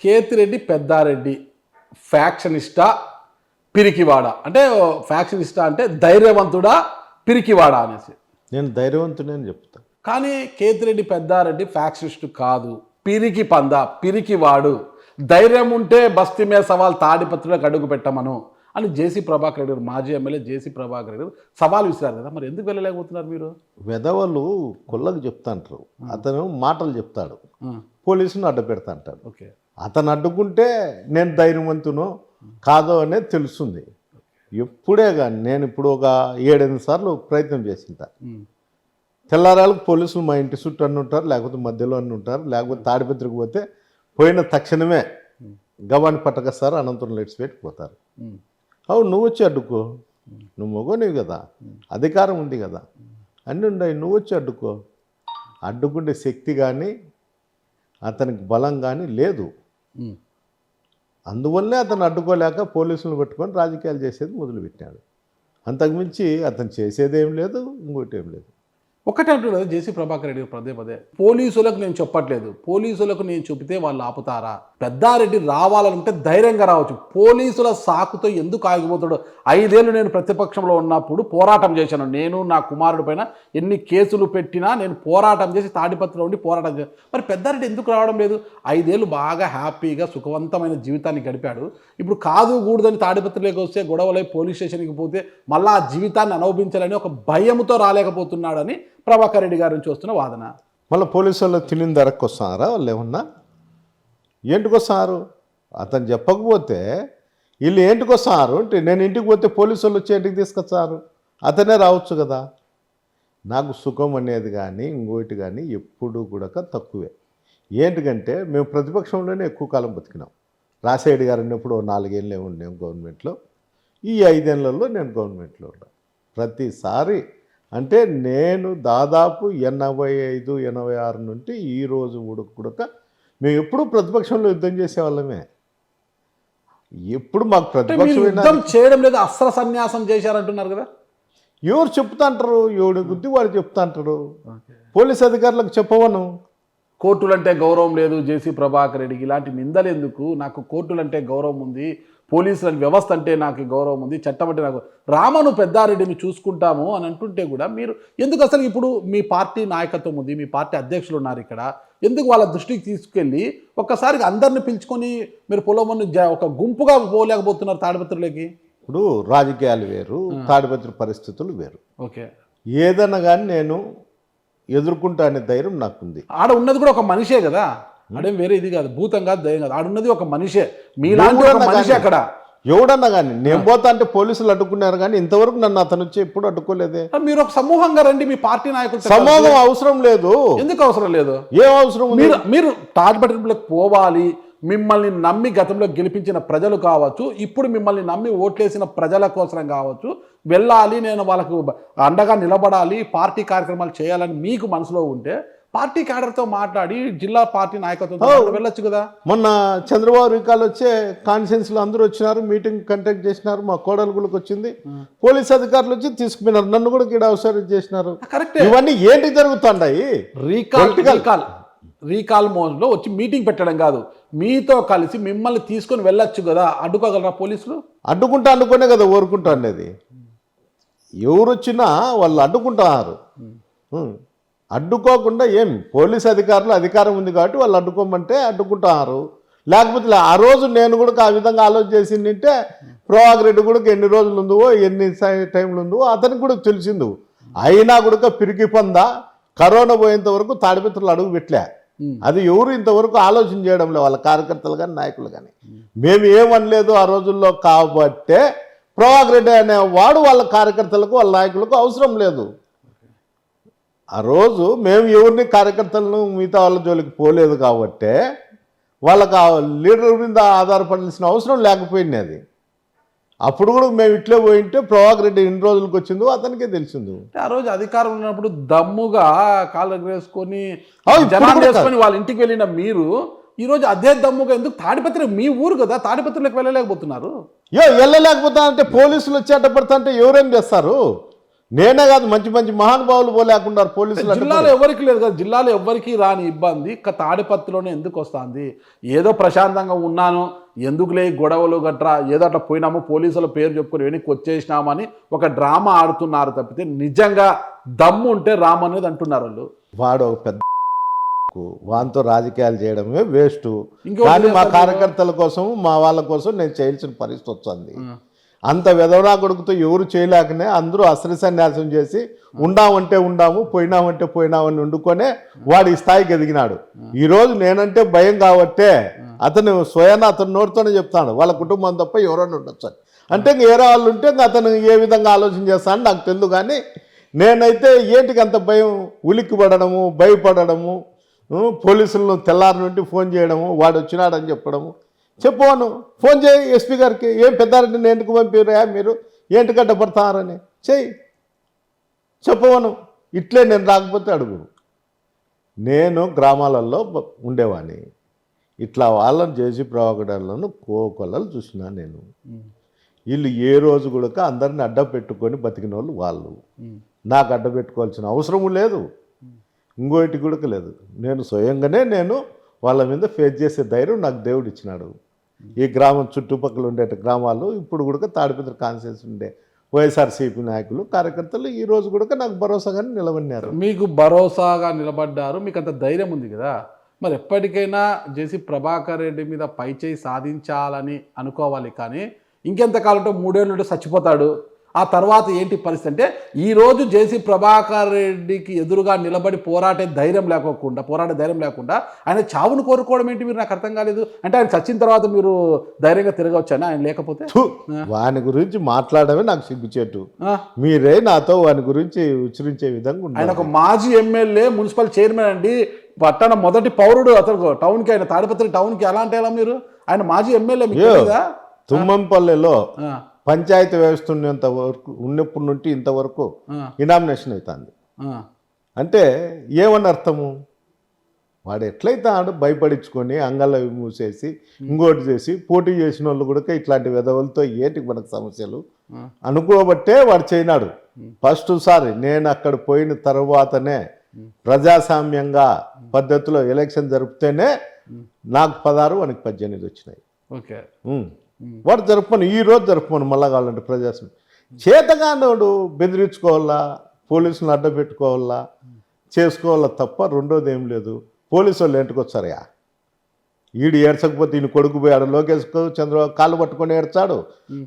కేతిరెడ్డి పెద్దారెడ్డి ఫ్యాక్షనిస్టా పిరికివాడా? అంటే ఫ్యాక్షనిస్టా అంటే ధైర్యవంతుడా పిరికివాడా అనేసి. నేను ధైర్యవంతుడే అని చెప్తాను. కానీ కేతిరెడ్డి పెద్దారెడ్డి ఫ్యాక్షనిస్టు కాదు, పిరికి పంద, పిరికివాడు. ధైర్యం ఉంటే బస్తీ మీద సవాల్ తాడిపత్రులకు అడుగు పెట్టమను అని జేసీ ప్రభాకర్ రెడ్డి గారు, మాజీ ఎమ్మెల్యే జేసీ ప్రభాకర్ రెడ్డి గారు సవాల్ విసిరారు కదా. మరి ఎందుకు వెళ్ళలేకపోతున్నారు మీరు? వెధవలు కొల్లకు చెప్తాంటారు, అతను మాటలు చెప్తాడు, పోలీసుని అడ్డు పెడతా అంటాడు. ఓకే, అతను అడ్డుకుంటే నేను ధైర్యవంతునో కాదో అనేది తెలుస్తుంది. ఎప్పుడే కానీ నేను ఇప్పుడు ఒక 7-8 సార్లు ప్రయత్నం చేసింట. తెల్లారాలకు పోలీసులు మా ఇంటి చుట్టూ అన్నీ ఉంటారు, లేకపోతే మధ్యలో అన్నీ ఉంటారు, లేకపోతే తాడిపత్రికి పోతే పోయిన తక్షణమే గవాన్ని పట్టకస్తారు, అనంతరం లెట్స్ పెట్టి పోతారు. అవు నువ్వు వచ్చి అడ్డుకో, నువ్వు మగోనివి కదా, అధికారం ఉంది కదా, అన్నీ ఉన్నాయి, నువ్వు వచ్చి అడ్డుకో. అడ్డుకుంటే శక్తి కానీ అతనికి బలం కానీ లేదు. అందువల్లే అతను అడ్డుకోలేక పోలీసులను పెట్టుకొని రాజకీయాలు చేసేది మొదలుపెట్టాడు. అంతకుమించి అతను చేసేదేం లేదు, ఇంకోటి ఏం లేదు. ఒకటే అంటున్నారు జేసీ ప్రభాకర్ రెడ్డి పదే పదే, పోలీసులకు నేను చెప్పట్లేదు, పోలీసులకు నేను చెబితే వాళ్ళు ఆపుతారా? పెద్దారెడ్డి రావాలంటే ధైర్యంగా రావచ్చు, పోలీసుల సాకుతో ఎందుకు ఆగిపోతాడు? 5 ఏళ్ళు నేను ప్రతిపక్షంలో ఉన్నప్పుడు పోరాటం చేశాను, నేను నా కుమారుడి పైన ఎన్ని కేసులు పెట్టినా నేను పోరాటం చేసి తాడిపత్రిలో ఉండి పోరాటం చేశాను. మరి పెద్దారెడ్డి ఎందుకు రావడం లేదు? 5 ఏళ్ళు బాగా హ్యాపీగా సుఖవంతమైన జీవితాన్ని గడిపాడు. ఇప్పుడు కాదు కూడదని తాడిపత్రిలోకి వస్తే గొడవలై పోలీస్ స్టేషన్కి పోతే మళ్ళీ ఆ జీవితాన్ని అనుభవించాలని ఒక భయంతో రాలేకపోతున్నాడని ప్రభాకర్ రెడ్డి గారి నుంచి వస్తున్న వాదన. మళ్ళీ పోలీసు వాళ్ళు తినిన ధరకు వస్తున్నారా? వాళ్ళు ఏమన్నా ఏంటికి వస్తున్నారు? అతను చెప్పకపోతే వీళ్ళు ఏంటికి వస్తున్నారు అంటే, నేను ఇంటికి పోతే పోలీసు వాళ్ళు వచ్చి ఇంటికి తీసుకొచ్చారు, అతనే రావచ్చు కదా. నాకు సుఖం అనేది కానీ ఇంకోటి కానీ ఎప్పుడు కూడా తక్కువే. ఏంటికంటే మేము ప్రతిపక్షంలోనే ఎక్కువ కాలం బతికినాం. రాజశేఖర్ గారు ఉన్నప్పుడు 4 ఏళ్ళే ఉన్నాం గవర్నమెంట్లో, ఈ 5 ఏళ్లలో నేను గవర్నమెంట్లో ఉన్నాను. ప్రతిసారి అంటే నేను దాదాపు 85-86 నుండి ఈ రోజు ఉడక మేము ఎప్పుడు ప్రతిపక్షంలో యుద్ధం చేసేవాళ్ళమే. ఎప్పుడు మాకు ప్రతిపక్షం చేయడం లేదు, అస్త్ర సన్యాసం చేశారంటున్నారు కదా. ఎవరు చెప్తాంటారు? ఎవడు గుద్ది వాడు చెప్తాంటారు. పోలీస్ అధికారులకు చెప్పవను. కోర్టులంటే గౌరవం లేదు జేసీ ప్రభాకర్ రెడ్డికి, ఇలాంటి నిందలు ఎందుకు? నాకు కోర్టులంటే గౌరవం ఉంది, పోలీసుల వ్యవస్థ అంటే నాకు గౌరవం ఉంది, చట్టం అంటే నాకు, రామను పెద్దారెడ్డిని చూసుకుంటాము అని అంటుంటే కూడా మీరు ఎందుకు అసలు ఇప్పుడు మీ పార్టీ నాయకత్వం ఉంది, మీ పార్టీ అధ్యక్షులు ఉన్నారు ఇక్కడ, ఎందుకు వాళ్ళ దృష్టికి తీసుకెళ్ళి ఒక్కసారి అందరిని పిలుచుకొని మీరు పొలమని ఒక గుంపుగా పోలేకపోతున్నారు తాడిపత్రులకి? ఇప్పుడు రాజకీయాలు వేరు, తాడిపత్రి పరిస్థితులు వేరు. ఓకే, ఏదన్నా కానీ నేను ఎదుర్కొంటా అనే ధైర్యం నాకుంది. ఆడ ఉన్నది కూడా ఒక మనిషే కదా, అదేం వేరే ఇది కాదు, భూతం కాదు, దయ్యం కాదు, ఆడున్నది ఒక మనిషే, మీలాంటి ఒక మనిషి. అక్కడ ఎవడన్నా కానీ నేను పోతా అంటే పోలీసులు అడ్డుకున్నారు, కానీ ఇంతవరకు నన్ను అతను వచ్చి ఎప్పుడు అడ్డుకోలేదే. మీరు ఒక సమూహంగా రండి, మీ పార్టీ నాయకులు. సమూహం అవసరం లేదు. ఎందుకు అవసరం లేదు? ఏం అవసరం ఉంది? మీరు తాడిపత్రులకు పోవాలి, మిమ్మల్ని నమ్మి గతంలో గెలిపించిన ప్రజలు కావచ్చు, ఇప్పుడు మిమ్మల్ని నమ్మి ఓట్లేసిన ప్రజల కోసం కావచ్చు, వెళ్ళాలి, నేను వాళ్ళకు అండగా నిలబడాలి, పార్టీ కార్యక్రమాలు చేయాలని మీకు మనసులో ఉంటే పార్టీ క్యాడర్తో మాట్లాడి జిల్లా పార్టీ నాయకత్వంతో వెళ్ళొచ్చు కదా. మొన్న చంద్రబాబు రికాలు వచ్చే కాన్ఫరెన్స్లో అందరూ వచ్చినారు, మీటింగ్ కండక్ట్ చేసినారు, మా కోడలుగులకు వచ్చింది, పోలీస్ అధికారులు వచ్చి తీసుకుపోయినారు, నన్ను కూడా ఇక్కడ అవసరం చేసినారు. ఇవన్నీ ఏంటి జరుగుతుంటాయి? రీకాల్ మోడ్లో వచ్చి మీటింగ్ పెట్టడం కాదు, మీతో కలిసి మిమ్మల్ని తీసుకొని వెళ్ళొచ్చు కదా. అడ్డుకోగలరా పోలీసులు? అడ్డుకునే కదా ఊరుకుంటా అనేది. ఎవరు వచ్చినా వాళ్ళు అడ్డుకుంటున్నారు. అడ్డుకోకుండా ఏం, పోలీస్ అధికారులు అధికారం ఉంది కాబట్టి వాళ్ళు అడ్డుకోమంటే అడ్డుకుంటున్నారు. లేకపోతే ఆ రోజు నేను కూడా ఆ విధంగా ఆలోచన చేసిందంటే ప్రభాకర్ రెడ్డి కూడా ఎన్ని రోజులు ఉందో, ఎన్ని టైంలు ఉందో అతనికి కూడా తెలిసిందు. అయినా కూడా పిరికి పొందా కరోనా పోయేంత వరకు తాడిపత్రులు అడుగు పెట్టలే. అది ఎవరు ఇంతవరకు ఆలోచన చేయడం లేదు, వాళ్ళ కార్యకర్తలు కానీ నాయకులు కానీ. మేము ఏమనలేదు ఆ రోజుల్లో, కాబట్టే ప్రభాకర్ రెడ్డి అనేవాడు వాళ్ళ కార్యకర్తలకు వాళ్ళ నాయకులకు అవసరం లేదు. ఆ రోజు మేము ఎవరిని కార్యకర్తలను మిగతా వాళ్ళ జోలికి పోలేదు కాబట్టే వాళ్ళకి లీడర్ మీద ఆధారపడాల్సిన అవసరం లేకపోయింది. అది అప్పుడు కూడా మేము ఇట్లే పోయింటే ప్రభాకర్ రెడ్డి ఎన్ని రోజులకు వచ్చిందో అతనికే తెలిసింది. ఆ రోజు అధికారం ఉన్నప్పుడు దమ్ముగా కాళ్ళు వేసుకొని జనాలు వేసుకొని వాళ్ళ ఇంటికి వెళ్ళిన మీరు ఈరోజు అదే దమ్ముగా ఎందుకు తాడిపత్రి మీ ఊరు కదా, తాడిపత్రులకు వెళ్ళలేకపోతున్నారు? వెళ్ళలేకపోతా అంటే పోలీసులు వచ్చి అడ్డపడతా అంటే ఎవరేం చేస్తారు? నేనే కాదు, మంచి మంచి మహానుభావులు పోలేకుండా పోలీసులు జిల్లాలో ఎవరికి లేదు కదా, జిల్లాలో ఎవరికి రాని ఇబ్బంది తాడిపత్రిలోనే ఎందుకు వస్తుంది? ఏదో ప్రశాంతంగా ఉన్నాను, ఎందుకులే గొడవలు గట్రా, ఏదో అట్లా పోయినాము పోలీసుల పేరు చెప్పుకొని వెనక్కి వచ్చేసినామని ఒక డ్రామా ఆడుతున్నారు తప్పితే నిజంగా దమ్ము ఉంటే రామ్ అనేది అంటున్నారు వాళ్ళు. వాడు ఒక పెద్ద వాంతో రాజకీయాలు చేయడమే వేస్ట్. ఇంకొకటి కానీ మా చేస్తారు కార్యకర్తల కోసం మా వాళ్ళ కోసం నేను చేయాల్సిన పరిస్థితి వస్తుంది. అంత వెధవనా కొడుకుతో ఎవరు చేయలేకనే అందరూ అస్త్ర సన్యాసం చేసి ఉండామంటే ఉండాము, పోయినామంటే పోయినామని వండుకొనే వాడు ఈ స్థాయికి ఎదిగినాడు. ఈరోజు నేనంటే భయం కాబట్టే అతను స్వయాన అతను నోటితోనే చెప్తాడు వాళ్ళ కుటుంబం తప్ప ఎవరైనా ఉండొచ్చు అంటే ఇంక వేరే వాళ్ళు ఉంటే ఇంక అతను ఏ విధంగా ఆలోచన చేస్తాడని నాకు తెలియదు. కానీ నేనైతే ఏంటికి అంత భయం, ఉలిక్కి పడడము, భయపడము, పోలీసులను తెల్లారి నుండి ఫోన్ చేయడము, వాడు వచ్చినాడని చెప్పడము. చెప్పాను, ఫోన్ చేయి ఎస్పీ గారికి, ఏం పెద్దారెడ్డిని ఎందుకు పంపిరా మీరు, ఏంటి కట్టపడతారని చెయ్యి చెప్పవను. ఇట్లే నేను రాకపోతే అడుగు. నేను గ్రామాలలో ఉండేవాడిని, ఇట్లా వాళ్ళని చేసి ప్రవగడాలను కోకొల్లలు చూసినా నేను. వీళ్ళు ఏ రోజు కూడా అందరిని అడ్డ పెట్టుకొని బతికిన వాళ్ళు నాకు అడ్డ పెట్టుకోవాల్సిన అవసరము లేదు, ఇంకోటి కూడా లేదు. నేను స్వయంగానే నేను వాళ్ళ మీద ఫేస్ చేసే ధైర్యం నాకు దేవుడు ఇచ్చినాడు. ఈ గ్రామం చుట్టుపక్కల ఉండే గ్రామాలు ఇప్పుడు కూడా తాడిపత్రి కాన్స్టిట్యూన్సీ ఉండే వైఎస్ఆర్సీపీ నాయకులు కార్యకర్తలు ఈ రోజు కూడా నాకు భరోసాగానే నిలబడినారు. మీకు భరోసాగా నిలబడ్డారు, మీకు అంత ధైర్యం ఉంది కదా, మరి ఎప్పటికైనా జేసీ ప్రభాకర్ రెడ్డి మీద పైచేయి సాధించాలని అనుకోవాలి. కానీ ఇంకెంతకాలంతో 3 ఏళ్ళు చచ్చిపోతాడు, ఆ తర్వాత ఏంటి పరిస్థితి అంటే ఈరోజు జేసీ ప్రభాకర్ రెడ్డికి ఎదురుగా నిలబడి పోరాడే ధైర్యం లేకుండా ఆయన చావును కోరుకోవడం ఏంటి? మీరు నాకు అర్థం కాలేదు. అంటే ఆయన చచ్చిన తర్వాత మీరు ధైర్యంగా తిరగవచ్చానా ఆయన లేకపోతే? వాని గురించి మాట్లాడమే నాకు సిగ్గుచేటు. మీరే నాతో వాని గురించి ఉచ్చరించే విధంగా ఆయన ఒక మాజీ ఎమ్మెల్యే, మున్సిపల్ చైర్మన్ అండి, పట్టణ మొదటి పౌరుడు అతను టౌన్కి, ఆయన తాడిపత్రి టౌన్కి ఎలా అంటే ఎలా మీరు? ఆయన మాజీ ఎమ్మెల్యే మీకు తెలీదా? తుమ్మంపల్లెలో పంచాయతీ వ్యవస్థ ఉన్నంత వరకు ఉన్నప్పటి నుండి ఇంతవరకు ఇనామినేషన్ అవుతుంది అంటే ఏమని అర్థము? వాడు ఎట్లయితే ఆడు భయపడించుకొని అంగళ్ళ మూసేసి ఇంకోటి చేసి పోటీ చేసిన వాళ్ళు కూడా ఇట్లాంటి విధవలతో ఏంటి మనకు సమస్యలు అనుకోబట్టే వాడు చేయనాడు. ఫస్ట్ సారి నేను అక్కడ పోయిన తర్వాతనే ప్రజాస్వామ్యంగా పద్ధతిలో ఎలక్షన్ జరిపితేనే నాకు 16 వానికి 18 వచ్చినాయి. ఓకే, వాడు జరుపుకొని ఈరోజు జరుపుకొని మళ్ళా కావాలంటే ప్రజాస్వామ్యం చేతగానోడు బెదిరించుకోవాలా, పోలీసులను అడ్డ పెట్టుకోవాలా, చేసుకోవాలా తప్ప రెండోది ఏం లేదు. పోలీసు వాళ్ళు ఇంటికి వచ్చారయా, ఈడు ఏడ్చకపోతే ఈయన కొడుకు పోయాడు లోకేష్ చంద్రబాబు కాళ్ళు పట్టుకొని ఏడ్చాడు.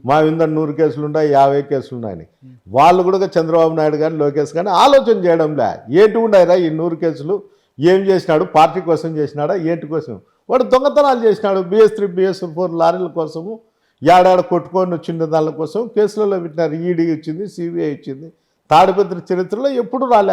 మా వింద 100 కేసులు ఉన్నాయి, 50 కేసులు ఉన్నాయని. వాళ్ళు కూడా చంద్రబాబు నాయుడు కానీ లోకేష్ కానీ ఆలోచన చేయడంలే. ఏంటి ఉన్నాయిరా ఈ 100 కేసులు, ఏం చేసినాడు, పార్టీ కోసం చేసినాడా, ఏంటి కోసం? వాడు దొంగతనాలు చేసినాడు, BS3 BS4 లారీల కోసము ఏడాడ కొట్టుకొని వచ్చిన దాని కోసం కేసులలో పెట్టినారు. ఈడీ ఇచ్చింది, CBI ఇచ్చింది. తాడిపత్రి చరిత్రలో ఎప్పుడు రాలే.